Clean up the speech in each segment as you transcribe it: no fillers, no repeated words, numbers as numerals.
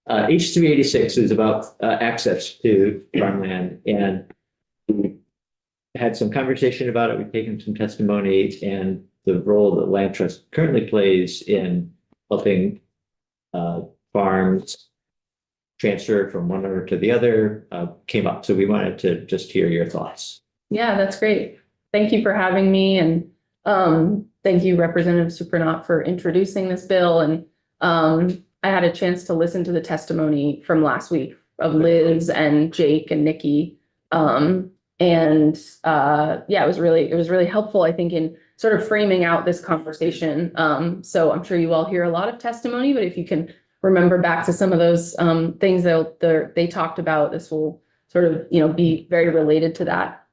H386 is about access to farmland, and we had some conversation about it. We've taken some testimony, and the role that Land Trust currently plays in helping farms transfer from one owner to the other came up. So we wanted to just hear your thoughts. Yeah, that's great. Thank you for having me, and thank you, Representative Supernaut, for introducing this bill. And I had a chance to listen to the testimony from last week of Liz and Jake and Nikki. Yeah, it was really helpful, I think, in sort of framing out this conversation. So I'm sure you all hear a lot of testimony, but if you can remember back to some of those things that they talked about, this will sort of, be very related to that.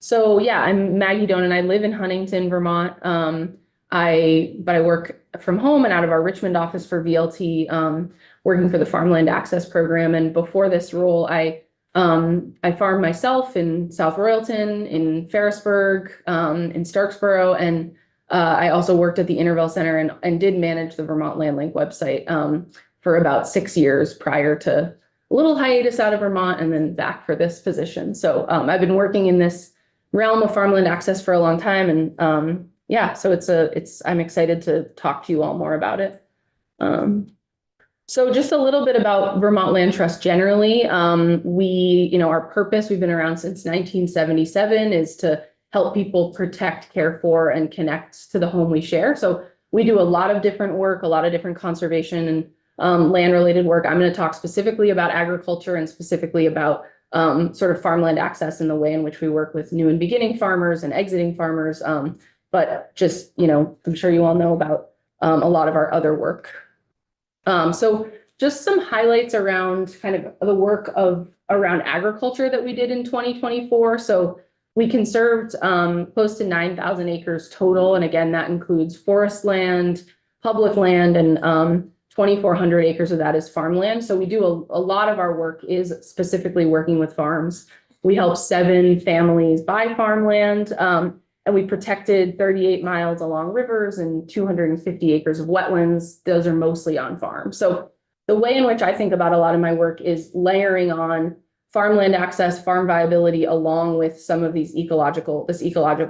So yeah, I'm Maggie Doan and I live in Huntington, Vermont. But I work from home and out of our Richmond office for VLT, working for the Farmland Access Program. And before this role, I farmed myself in South Royalton, in Ferrisburg, in Starksboro, and I also worked at the Intervale Center and did manage the Vermont LandLink website for about 6 years prior to a little hiatus out of Vermont and then back for this position. So I've been working in this realm of farmland access for a long time, and yeah, so I'm excited to talk to you all more about it. So just a little bit about Vermont Land Trust generally. Our purpose, we've been around since 1977, is to help people protect, care for, and connect to the home we share. So we do a lot of different work, a lot of different conservation and land-related work. I'm going to talk specifically about agriculture and specifically about sort of farmland access and the way in which we work with new and beginning farmers and exiting farmers. But just, I'm sure you all know about a lot of our other work. So just some highlights around kind of the work around agriculture that we did in 2024. So we conserved close to 9,000 acres total. And again, that includes forest land, public land, and 2,400 acres of that is farmland. So we do a lot of our work is specifically working with farms. We help 7 families buy farmland, and we protected 38 miles along rivers and 250 acres of wetlands. Those are mostly on farms. So the way in which I think about a lot of my work is layering on farmland access, farm viability, along with some of this ecological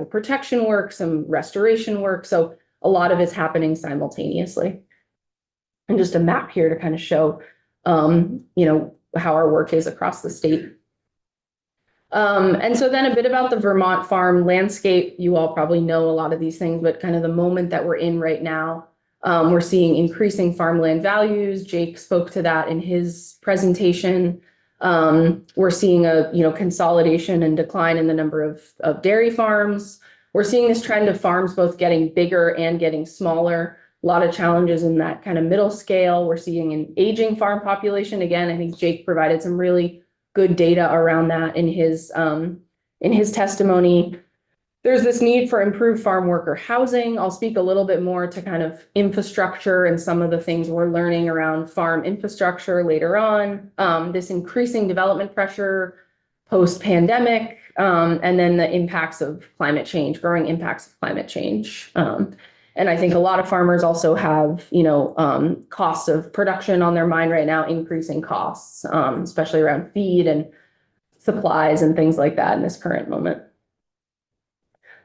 protection work, some restoration work. So a lot of it's happening simultaneously. And just a map here to kind of show, how our work is across the state. And so then a bit about the Vermont farm landscape. You all probably know a lot of these things, but kind of the moment that we're in right now, we're seeing increasing farmland values. Jake spoke to that in his presentation. We're seeing a consolidation and decline in the number of dairy farms. We're seeing this trend of farms both getting bigger and getting smaller. A lot of challenges in that kind of middle scale. We're seeing an aging farm population. Again, I think Jake provided some really good data around that in his testimony. There's this need for improved farm worker housing. I'll speak a little bit more to kind of infrastructure and some of the things we're learning around farm infrastructure later on. This increasing development pressure post-pandemic, and then the impacts of climate change, growing impacts of climate change. And I think a lot of farmers also have, costs of production on their mind right now, increasing costs, especially around feed and supplies and things like that in this current moment.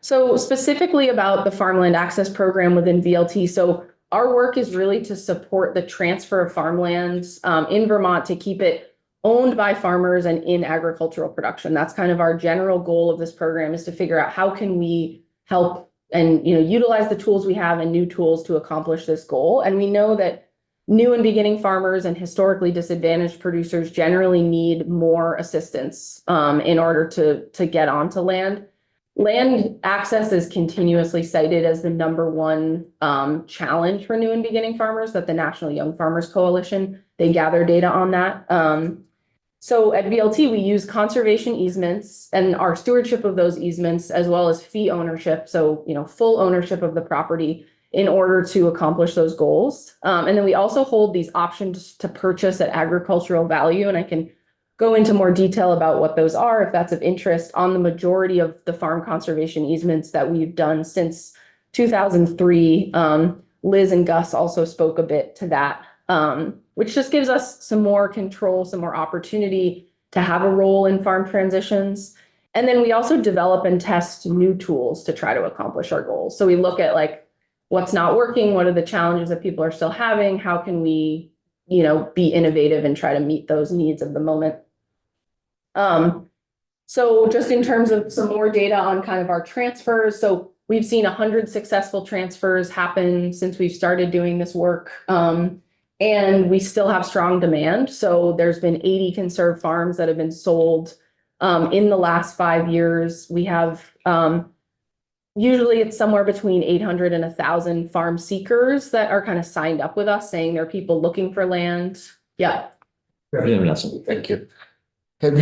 So specifically about the Farmland Access Program within VLT. So our work is really to support the transfer of farmlands in Vermont to keep it owned by farmers and in agricultural production. That's kind of our general goal of this program, is to figure out how can we help and utilize the tools we have and new tools to accomplish this goal. And we know that new and beginning farmers and historically disadvantaged producers generally need more assistance in order to get onto land. Land access is continuously cited as the #1 challenge for new and beginning farmers, that the National Young Farmers Coalition, they gather data on that. So at VLT, we use conservation easements and our stewardship of those easements, as well as fee ownership. So, full ownership of the property in order to accomplish those goals. And then we also hold these options to purchase at agricultural value. And I can go into more detail about what those are, if that's of interest, on the majority of the farm conservation easements that we've done since 2003. Liz and Gus also spoke a bit to that. which just gives us some more control, some more opportunity to have a role in farm transitions. And then we also develop and test new tools to try to accomplish our goals. So we look at like what's not working, what are the challenges that people are still having, how can we, be innovative and try to meet those needs of the moment. So just in terms of some more data on kind of our transfers, so we've seen 100 successful transfers happen since we've started doing this work. And we still have strong demand. So there's been 80 conserved farms that have been sold in the last 5 years. We have usually it's somewhere between 800 and 1,000 farm seekers that are kind of signed up with us, saying they're people looking for land. Yeah. Representative Nelson. Thank you. Has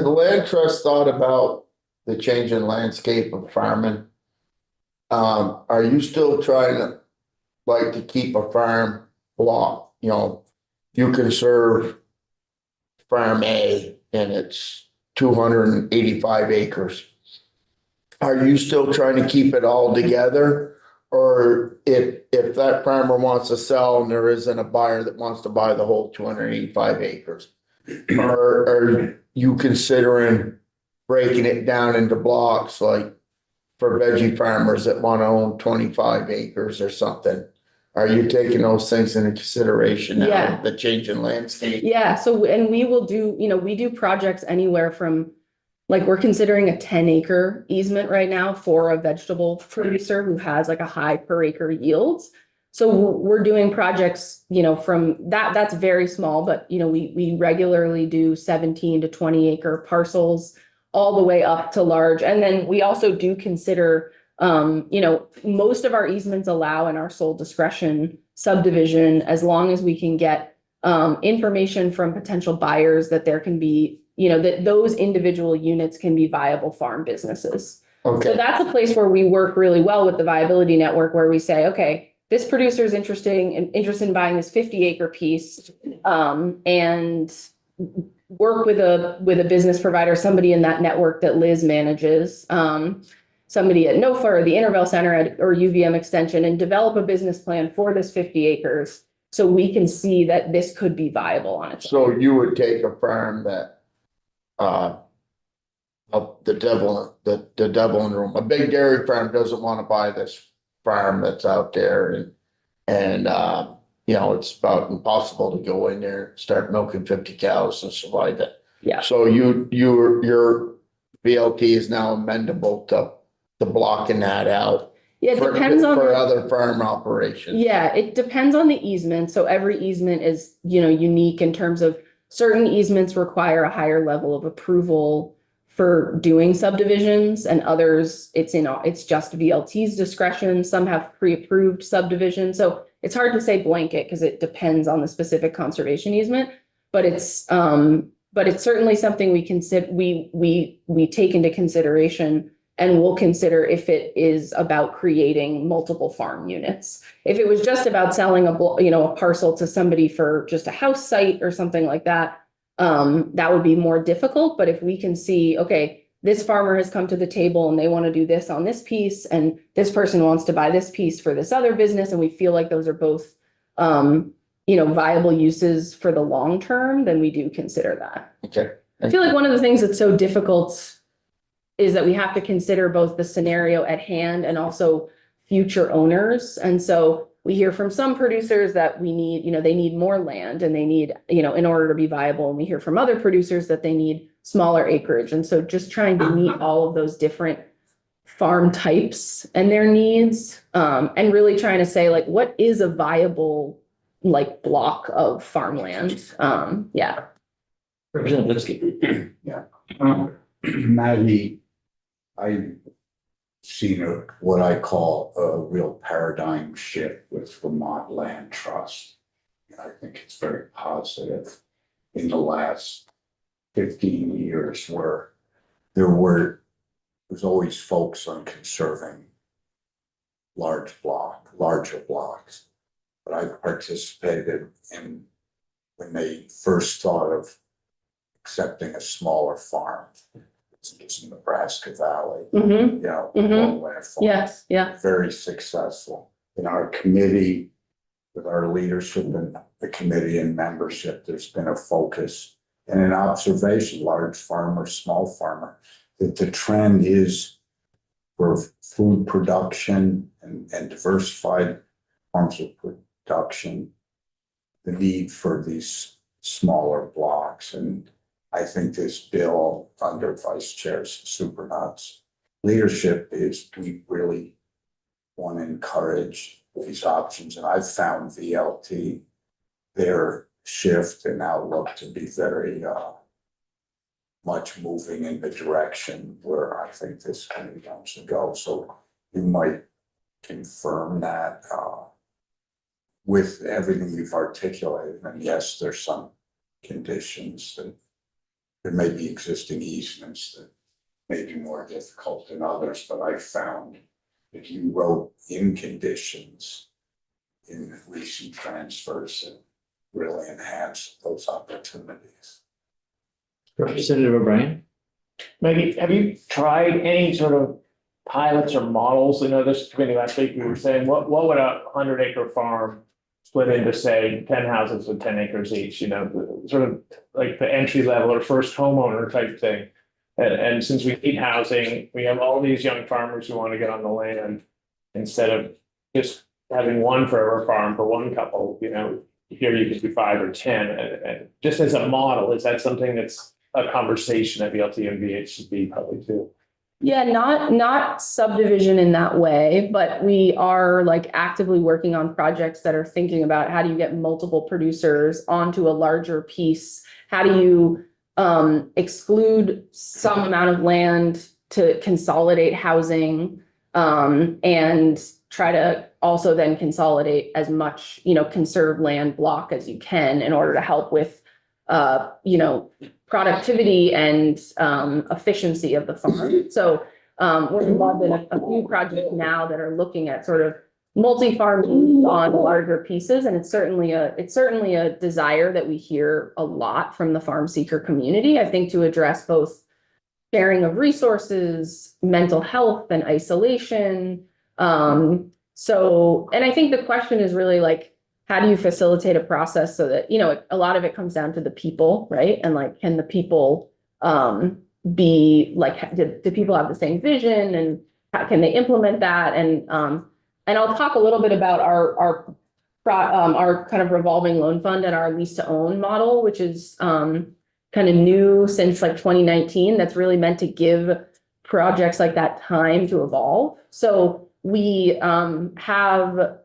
the land trust thought about the changing landscape of farming? Are you still trying to like to keep a farm block? You can serve farm A and it's 285 acres. Are you still trying to keep it all together? Or if that farmer wants to sell and there isn't a buyer that wants to buy the whole 285 acres, are you considering breaking it down into blocks, like for veggie farmers that want to own 25 acres or something? Are you taking those things into consideration now, Yeah. the changing landscape? Yeah. So, and we will do, we do projects anywhere from, like, we're considering a 10-acre easement right now for a vegetable producer who has like a high per acre yields. So we're doing projects, from that's very small, but we regularly do 17 to 20-acre parcels all the way up to large. And then we also do consider, most of our easements allow in our sole discretion subdivision, as long as we can get information from potential buyers that there can be, that those individual units can be viable farm businesses. So Okay, that's a place where we work really well with the viability network, where we say, okay, this producer is interested in buying this 50-acre piece, and work with a business provider, somebody in that network that Liz manages, somebody at NOFA or the Intervale Center or UVM Extension, and develop a business plan for this 50 acres so we can see that this could be viable on its own. so you would take a farm that of the devil in the room, a big dairy farm doesn't want to buy this farm that's out there and it's about impossible to go in there and start milking 50 cows and survive it. Yeah. So your VLT is now amendable to blocking that out. Yeah, it for depends on. for other farm operations. Yeah, it depends on the easement. So every easement is, unique in terms of certain easements require a higher level of approval for doing subdivisions, and others it's just VLT's discretion. Some have pre-approved subdivisions. So it's hard to say blanket because it depends on the specific conservation easement, but it's certainly something we consider, we take into consideration. And we'll consider if it is about creating multiple farm units. If it was just about selling a parcel to somebody for just a house site or something like that, that would be more difficult. But if we can see, okay, this farmer has come to the table and they want to do this on this piece, and this person wants to buy this piece for this other business, and we feel like those are both, viable uses for the long term, then we do consider that. Okay. I feel like one of the things that's so difficult is that we have to consider both the scenario at hand and also future owners. And so we hear from some producers that we need, they need more land and they need, in order to be viable. And we hear from other producers that they need smaller acreage. And so just trying to meet all of those different farm types and their needs, and really trying to say, like, what is a viable, like, block of farmland? Yeah. Representative Lipsky. Maddie, I've seen what I call a real paradigm shift with Vermont Land Trust. I think it's very positive in the last 15 years, where there's always folks on conserving larger blocks. But I participated in when they first thought of accepting a smaller farm. It's in Nebraska Valley, Mm-hmm. Longland Farm. Yes. Yeah. Very successful. In our committee, with our leadership and the committee and membership, there's been a focus and an observation, large farmer, small farmer, that the trend is for food production and diversified forms of production, the need for these smaller blocks. And I think this bill under Vice Chair Supernut's leadership is we really want to encourage these options. And I've found VLT, their shift and outlook to be very much moving in the direction where I think this committee wants to go. So you might confirm that with everything you've articulated. And yes, there's some conditions that there may be existing easements that may be more difficult than others, but I found that you wrote in conditions in recent transfers that really enhance those opportunities. Representative O'Brien? Maggie, have you tried any sort of pilots or models? I know this committee last week, we were saying, what would a 100-acre farm split into, say, 10 houses with 10 acres each, you know, sort of like the entry level or first homeowner type thing. And since we need housing, we have all these young farmers who want to get on the land instead of just having one forever farm for one couple, you know, here you could do 5 or 10. And just as a model, is that something that's a conversation at VLT and VHCB probably too? Yeah, not subdivision in that way, but we are like actively working on projects that are thinking about how do you get multiple producers onto a larger piece? How do you exclude some amount of land to consolidate housing and try to also then consolidate as much, you know, conserved land block as you can in order to help with you know, productivity and efficiency of the farm. So we're involved in a few projects now that are looking at sort of multi-farm on larger pieces. And it's certainly a desire that we hear a lot from the farm seeker community, I think, to address both sharing of resources, mental health and isolation. So, and I think the question is really like, how do you facilitate a process so that, you know, a lot of it comes down to the people, right? And like, can the people be like, do people have the same vision, and how can they implement that? And I'll talk a little bit about our kind of revolving loan fund and our lease to own model, which is kind of new since like 2019. That's really meant to give projects like that time to evolve. So we have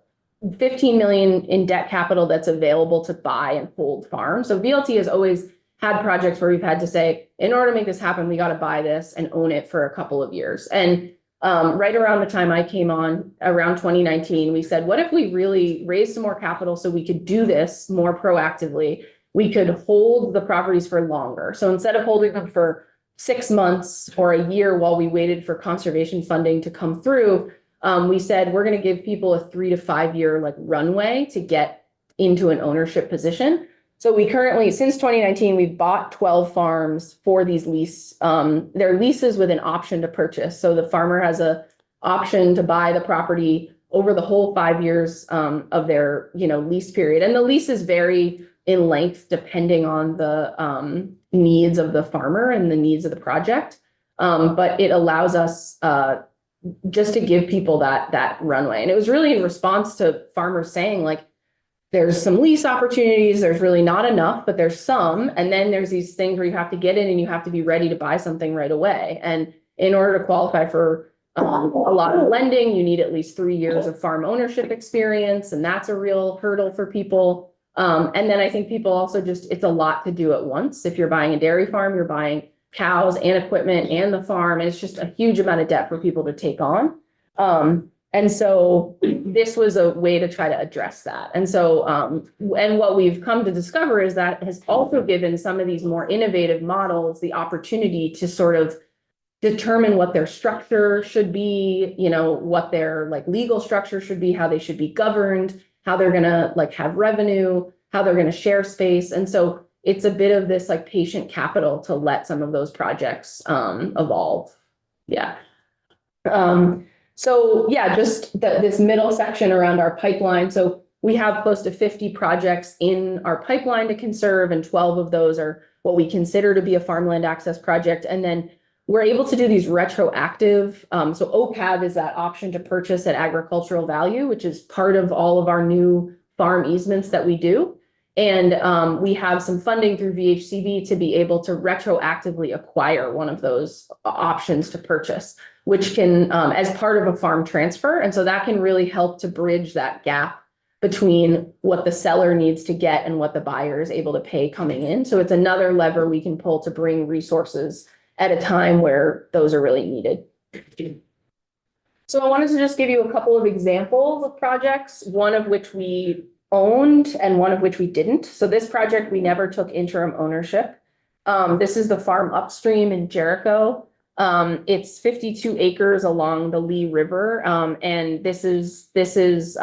15 million in debt capital that's available to buy and hold farms. So VLT has always had projects where we've had to say, in order to make this happen, we got to buy this and own it for a couple of years. And right around the time I came on, around 2019, we said, what if we really raised some more capital so we could do this more proactively? We could hold the properties for longer. So instead of holding them for 6 months or a year while we waited for conservation funding to come through, we said we're going to give people a 3 to 5 year like runway to get into an ownership position. So we currently, since 2019, we've bought 12 farms for these they're leases with an option to purchase. So the farmer has a option to buy the property over the whole 5 years of their, you know, lease period. And the leases vary in length depending on the needs of the farmer and the needs of the project. But it allows us just to give people that runway. And it was really in response to farmers saying, like, there's some lease opportunities, there's really not enough, but there's some. And then there's these things where you have to get in and you have to be ready to buy something right away. And in order to qualify for a lot of lending, you need at least 3 years of farm ownership experience. And that's a real hurdle for people. And then I think people also it's a lot to do at once. If you're buying a dairy farm, you're buying cows and equipment and the farm, and it's just a huge amount of debt for people to take on. And so this was a way to try to address that. And so, and what we've come to discover is that has also given some of these more innovative models the opportunity to sort of determine what their structure should be, you know, what their like legal structure should be, how they should be governed, how they're gonna like have revenue, how they're gonna share space. And so it's a bit of this like patient capital to let some of those projects evolve. Yeah. So yeah, just this middle section around our pipeline. So we have close to 50 projects in our pipeline to conserve, and 12 of those are what we consider to be a farmland access project. And then we're able to do these retroactive. So OPAV is that option to purchase at agricultural value, which is part of all of our new farm easements that we do. And we have some funding through VHCB to be able to retroactively acquire one of those options to purchase, which can, as part of a farm transfer. And so that can really help to bridge that gap between what the seller needs to get and what the buyer is able to pay coming in. So it's another lever we can pull to bring resources at a time where those are really needed. So I wanted to just give you a couple of examples of projects, one of which we owned and one of which we didn't. So this project, we never took interim ownership. This is the farm upstream in Jericho. It's 52 acres along the Lee River. And this is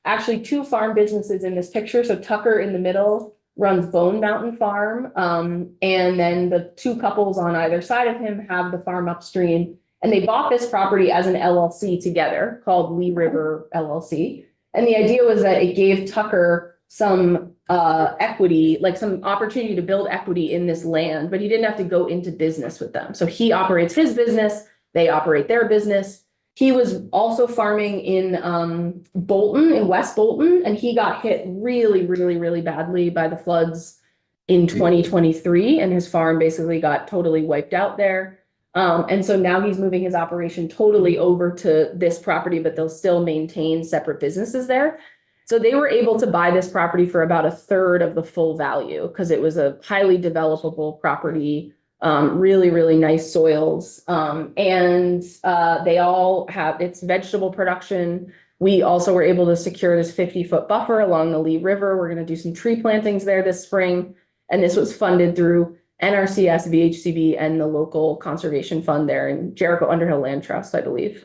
actually two farm businesses in this picture. So Tucker in the middle runs Bone Mountain Farm. And then the two couples on either side of him have the farm upstream. And they bought this property as an LLC together called Lee River LLC. And the idea was that it gave Tucker some equity, like some opportunity to build equity in this land, but he didn't have to go into business with them. So he operates his business, they operate their business. He was also farming in Bolton, in West Bolton, and he got hit really, really, really badly by the floods in 2023, and his farm basically got totally wiped out there. And so now he's moving his operation totally over to this property, but they'll still maintain separate businesses there. So they were able to buy this property for about a third of the full value because it was a highly developable property, really, really nice soils. And they all have, it's vegetable production. We also were able to secure this 50-foot buffer along the Lee River. We're going to do some tree plantings there this spring. And this was funded through NRCS, VHCB, and the local conservation fund there in Jericho Underhill Land Trust, I believe.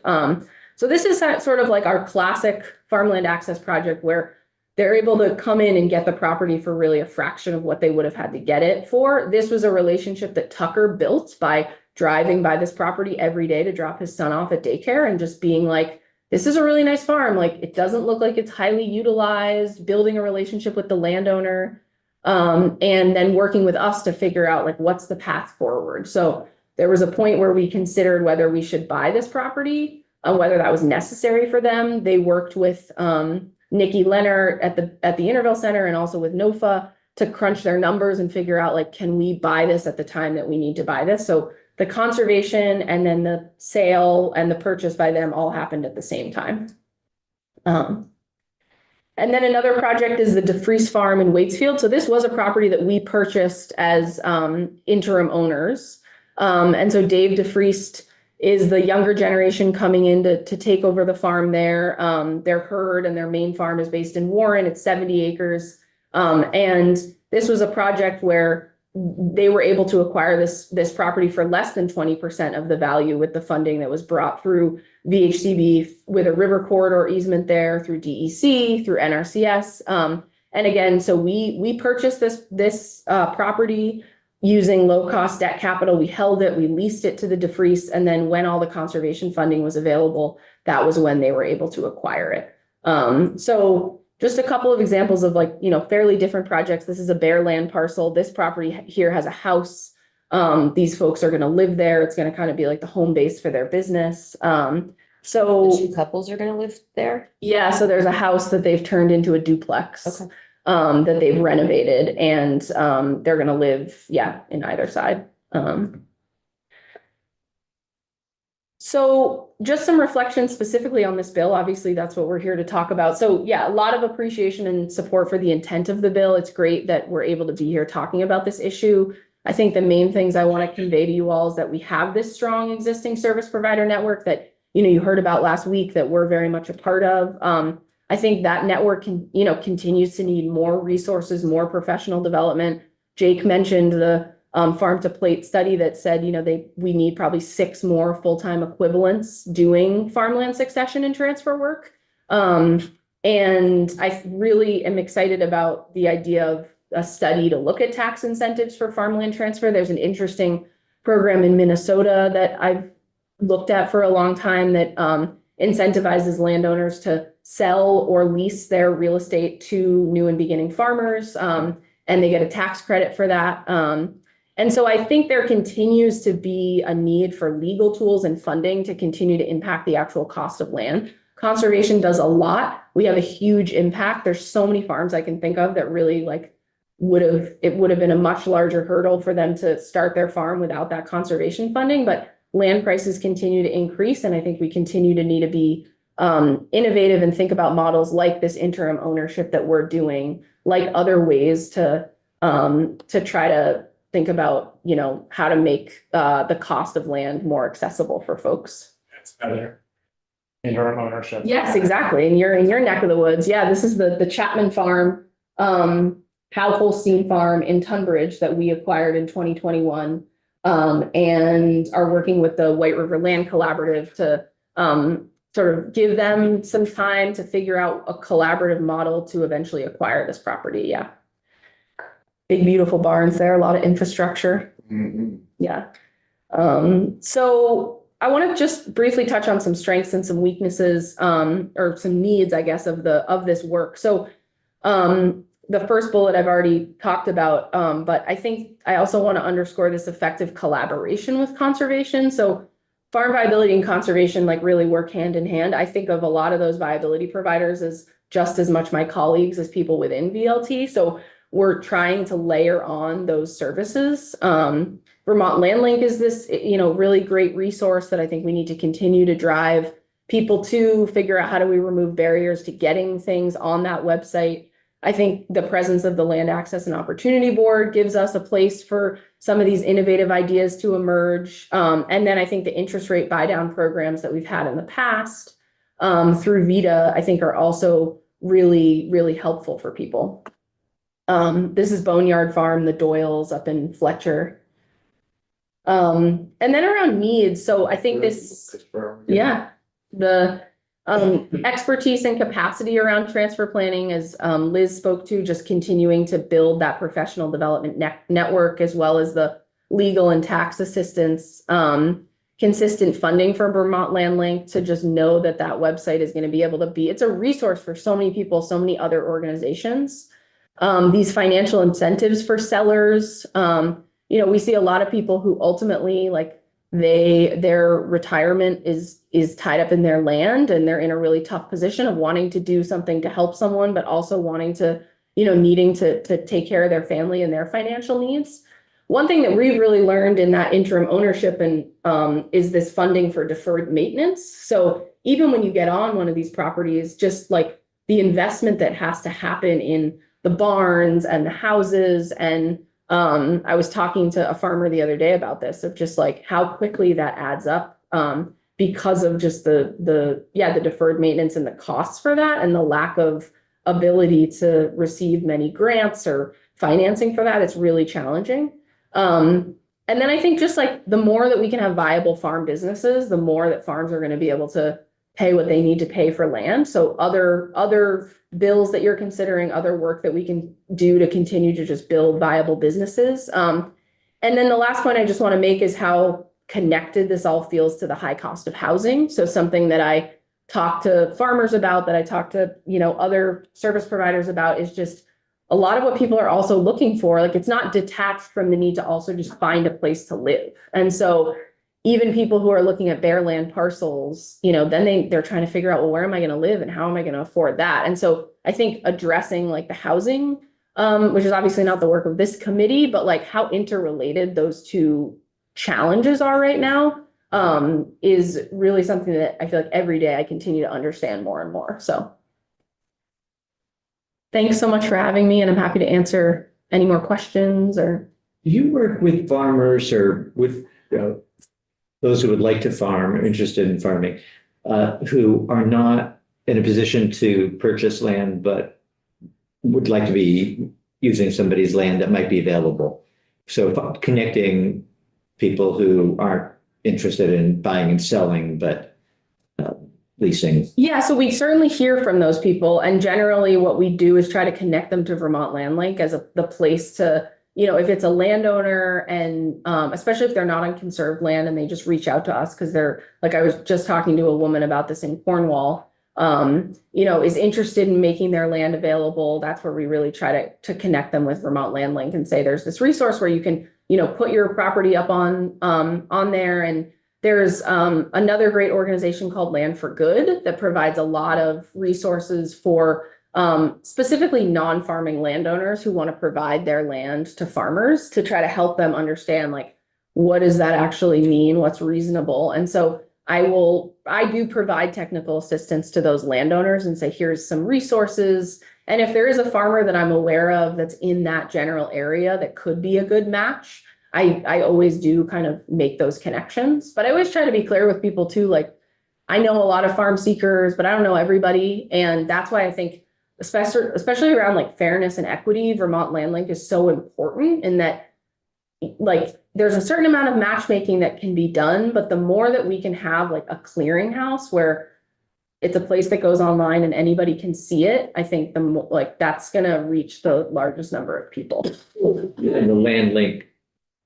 So this is sort of like our classic farmland access project where they're able to come in and get the property for really a fraction of what they would have had to get it for. This was a relationship that Tucker built by driving by this property every day to drop his son off at daycare and just being like, this is a really nice farm. Like, it doesn't look like it's highly utilized, building a relationship with the landowner. And then working with us to figure out like, what's the path forward? So there was a point where we considered whether we should buy this property, whether that was necessary for them. They worked with Nikki Leonard at the Interville Center and also with NOFA to crunch their numbers and figure out like, can we buy this at the time that we need to buy this? So the conservation and then the sale and the purchase by them all happened at the same time. And then another project is the DeFries Farm in Waitsfield. So this was a property that we purchased as interim owners. And so Dave DeFries is the younger generation coming in to take over the farm there. Their herd and their main farm is based in Warren. It's 70 acres. And this was a project where they were able to acquire this property for less than 20% of the value with the funding that was brought through VHCB with a river corridor easement there, through DEC, through NRCS. And again, so we purchased this property using low-cost debt capital. We held it, we leased it to the DeFries, and then when all the conservation funding was available, that was when they were able to acquire it. So just a couple of examples of like, fairly different projects. This is a bare land parcel. This property here has a house. These folks are going to live there. It's going to kind of be like the home base for their business. The So two couples are gonna live there? yeah, so there's a house that they've turned into a duplex. Okay. That they've renovated, and they're gonna live, in either side. So just some reflections specifically on this bill. Obviously, that's what we're here to talk about. So a lot of appreciation and support for the intent of the bill. It's great that we're able to be here talking about this issue. I think the main things I want to convey to you all is that we have this strong existing service provider network that, you heard about last week that we're very much a part of. I think that network continues to need more resources, more professional development. Jake mentioned the farm to plate study that said, we need probably 6 more full-time equivalents doing farmland succession and transfer work. And I really am excited about the idea of a study to look at tax incentives for farmland transfer. There's an interesting program in Minnesota that I've looked at for a long time that incentivizes landowners to sell or lease their real estate to new and beginning farmers, and they get a tax credit for that. And so I think there continues to be a need for legal tools and funding to continue to impact the actual cost of land. Conservation does a lot. We have a huge impact. There's so many farms I can think of that really like it would have been a much larger hurdle for them to start their farm without that conservation funding, but land prices continue to increase. And I think we continue to need to be innovative and think about models like this interim ownership that we're doing, like other ways to try to think about, you know, how to make the cost of land more accessible for folks. That's another interim ownership. Yes, exactly. And you're in your neck of the woods. Yeah, this is the Chapman Farm, Hal Holstein Farm in Tunbridge that we acquired in 2021. And are working with the White River Land Collaborative to sort of give them some time to figure out a collaborative model to eventually acquire this property. Yeah. Big, beautiful barns there, a lot of infrastructure. Yeah. So I want to just briefly touch on some strengths and some weaknesses, or some needs, I guess, of this work. So the first bullet I've already talked about, but I think I also want to underscore this effective collaboration with conservation. So farm viability and conservation like really work hand in hand. I think of a lot of those viability providers as just as much my colleagues as people within VLT. So we're trying to layer on those services. Vermont Land Link is this, you know, really great resource that I think we need to continue to drive people to figure out how do we remove barriers to getting things on that website. I think the presence of the Land Access and Opportunity Board gives us a place for some of these innovative ideas to emerge. And then I think the interest rate buy down programs that we've had in the past through VITA, I think are also really, really helpful for people. This is Boneyard Farm, the Doyles up in Fletcher. And then around needs. So I think this, yeah, the expertise and capacity around transfer planning, as Liz spoke to, just continuing to build that professional development network, as well as the legal and tax assistance, consistent funding for Vermont Land Link to just know that that website is going to be able to be, it's a resource for so many people, so many other organizations. These financial incentives for sellers, you know, we see a lot of people who ultimately like their retirement is tied up in their land, and they're in a really tough position of wanting to do something to help someone, but also wanting to, you know, needing to take care of their family and their financial needs. One thing that we've really learned in that interim ownership and is this funding for deferred maintenance. So even when you get on one of these properties, just like the investment that has to happen in the barns and the houses. And I was talking to a farmer the other day about this, of just like how quickly that adds up because of just the deferred maintenance and the costs for that, and the lack of ability to receive many grants or financing for that. It's really challenging. And then I think just like the more that we can have viable farm businesses, the more that farms are going to be able to pay what they need to pay for land. So other bills that you're considering, other work that we can do to continue to just build viable businesses. And then the last point I just want to make is how connected this all feels to the high cost of housing. So something that I talk to farmers about, that I talk to, you know, other service providers about, is just a lot of what people are also looking for. Like, it's not detached from the need to also just find a place to live. And so even people who are looking at bare land parcels, you know, then they're trying to figure out, well, where am I going to live and how am I going to afford that? And so I think addressing like the housing, which is obviously not the work of this committee, but like how interrelated those two challenges are right now, is really something that I feel like every day I continue to understand more and more. So thanks so much for having me, and I'm happy to answer any more questions. Or Do you work with farmers or with those who would like to farm or interested in farming, who are not in a position to purchase land, but would like to be using somebody's land that might be available? So connecting people who aren't interested in buying and selling, but leasing. Yeah, so we certainly hear from those people. And generally what we do is try to connect them to Vermont Land Link as the place to, you know, if it's a landowner, and especially if they're not on conserved land and they just reach out to us because they're, like, I was just talking to a woman about this in Cornwall. is interested in making their land available, that's where we really try to connect them with Vermont Land Link and say, there's this resource where you can, put your property up on there. And there's another great organization called Land for Good that provides a lot of resources for specifically non-farming landowners who want to provide their land to farmers to try to help them understand, like, what does that actually mean? What's reasonable? And so I do provide technical assistance to those landowners and say, here's some resources. And if there is a farmer that I'm aware of that's in that general area that could be a good match, I always do kind of make those connections. But I always try to be clear with people too, like, I know a lot of farm seekers, but I don't know everybody. And that's why I think, especially around like fairness and equity, Vermont Land Link is so important in that, like, there's a certain amount of matchmaking that can be done, but the more that we can have like a clearinghouse where it's a place that goes online and anybody can see it, I think that's gonna reach the largest number of people. And the land link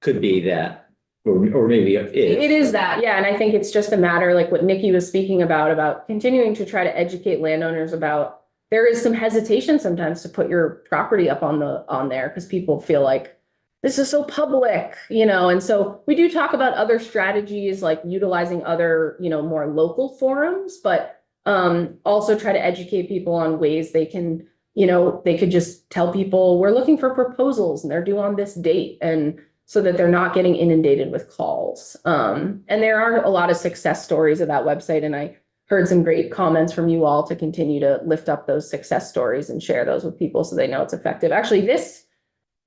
could be that, or maybe it is. It is that, yeah, and I think it's just a matter, like what Nikki was speaking about continuing to try to educate landowners about, there is some hesitation sometimes to put your property up on there because people feel like this is so public, and so we do talk about other strategies like utilizing other, more local forums, but also try to educate people on ways they can, they could just tell people we're looking for proposals and they're due on this date, and so that they're not getting inundated with calls. And there are a lot of success stories of that website, and I heard some great comments from you all to continue to lift up those success stories and share those with people so they know it's effective. Actually, this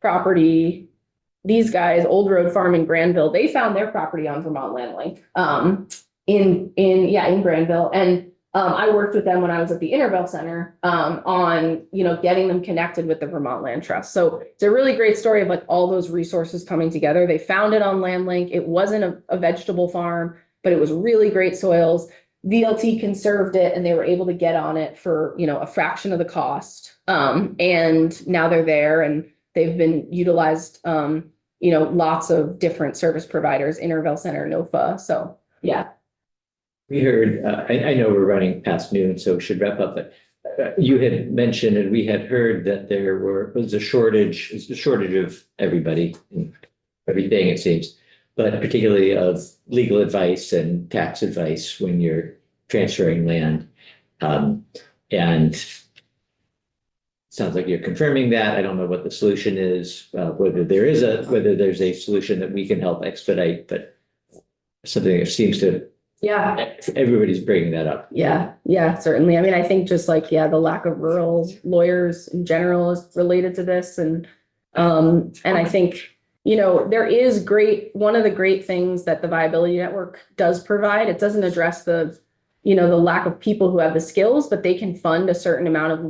property, these guys, Old Road Farm in Granville, they found their property on Vermont Land Link in Granville. And I worked with them when I was at the Intervale Center on, getting them connected with the Vermont Land Trust. So it's a really great story of like all those resources coming together. They found it on Land Link. It wasn't a vegetable farm, but it was really great soils. VLT conserved it and they were able to get on it for, a fraction of the cost. And now they're there and they've been utilized, lots of different service providers, Intervale Center, NOFA. So, yeah. We heard, I know we're running past noon, so we should wrap up, but you had mentioned and we had heard that there was a shortage of everybody and everything, it seems, but particularly of legal advice and tax advice when you're transferring land. And sounds like you're confirming that. I don't know what the solution is, whether there's a solution that we can help expedite, but something that seems to, Yeah. everybody's bringing that up. Yeah, certainly. I mean, I think just like, the lack of rural lawyers in general is related to this. And I think, there is one of the great things that the Viability Network does provide. It doesn't address the lack of people who have the skills, but they can fund a certain amount of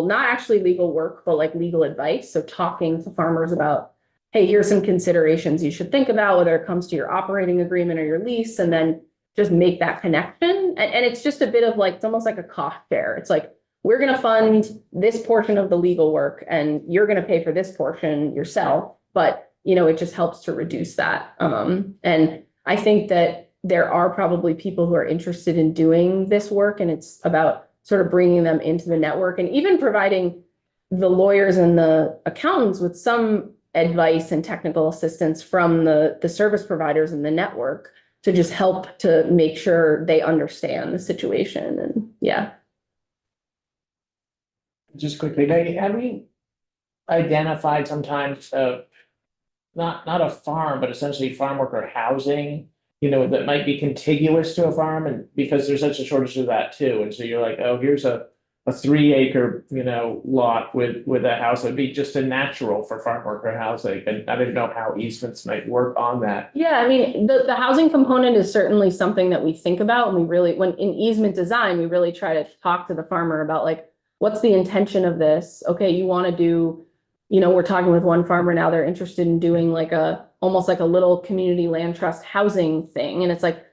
not actually legal work, but like legal advice. So talking to farmers about, hey, here's some considerations you should think about, whether it comes to your operating agreement or your lease, and then just make that connection. And it's just a bit of like, it's almost like a cost share. It's like, we're going to fund this portion of the legal work and you're going to pay for this portion yourself. But, it just helps to reduce that. And I think that there are probably people who are interested in doing this work, and it's about sort of bringing them into the network and even providing the lawyers and the accountants with some advice and technical assistance from the service providers in the network to just help to make sure they understand the situation. And yeah. Just quickly, have we identified sometimes not a farm, but essentially farm worker housing, that might be contiguous to a farm, and because there's such a shortage of that too. And so you're like, oh, here's a 3 acre, lot with a house. It'd be just a natural for farm worker housing. And I didn't know how easements might work on that. Yeah, I mean, the housing component is certainly something that we think about. And when in easement design, we really try to talk to the farmer about like, what's the intention of this? Okay, you want to do, we're talking with one farmer now, they're interested in doing like almost like a little community land trust housing thing. And it's like,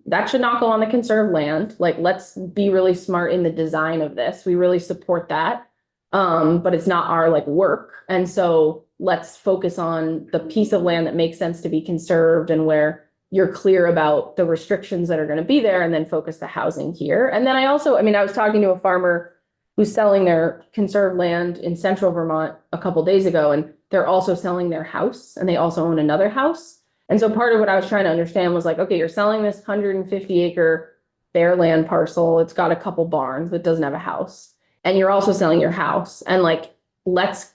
that should not go on the conserved land. Like, let's be really smart in the design of this. We really support that. But it's not our like work. And so let's focus on the piece of land that makes sense to be conserved and where you're clear about the restrictions that are gonna be there and then focus the housing here. And then I also, I mean, I was talking to a farmer who's selling their conserved land in central Vermont a couple days ago, and they're also selling their house and they also own another house. And so part of what I was trying to understand was like, okay, you're selling this 150 acre bare land parcel. It's got a couple barns, but doesn't have a house. And you're also selling your house. And like, let's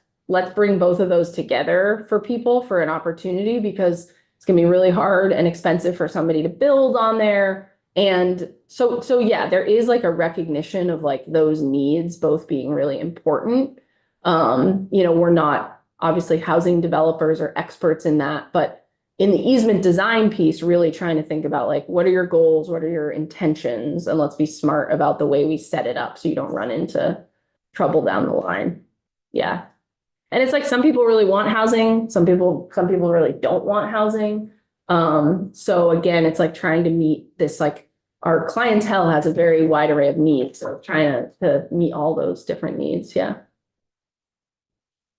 bring both of those together for people for an opportunity, because it's gonna be really hard and expensive for somebody to build on there. And so yeah, there is like a recognition of like those needs both being really important. We're not obviously housing developers or experts in that, but in the easement design piece, really trying to think about like, what are your goals? What are your intentions? And let's be smart about the way we set it up so you don't run into trouble down the line. Yeah. And it's like, some people really want housing. Some people really don't want housing. So again, it's like trying to meet this, like our clientele has a very wide array of needs. So trying to meet all those different needs. Yeah.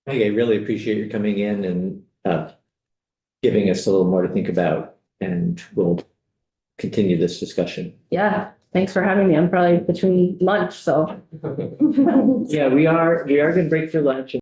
Hey, I really appreciate you coming in and giving us a little more to think about, and we'll continue this discussion. Yeah. Thanks for having me. I'm probably between lunch, so. Yeah, we are gonna break for lunch.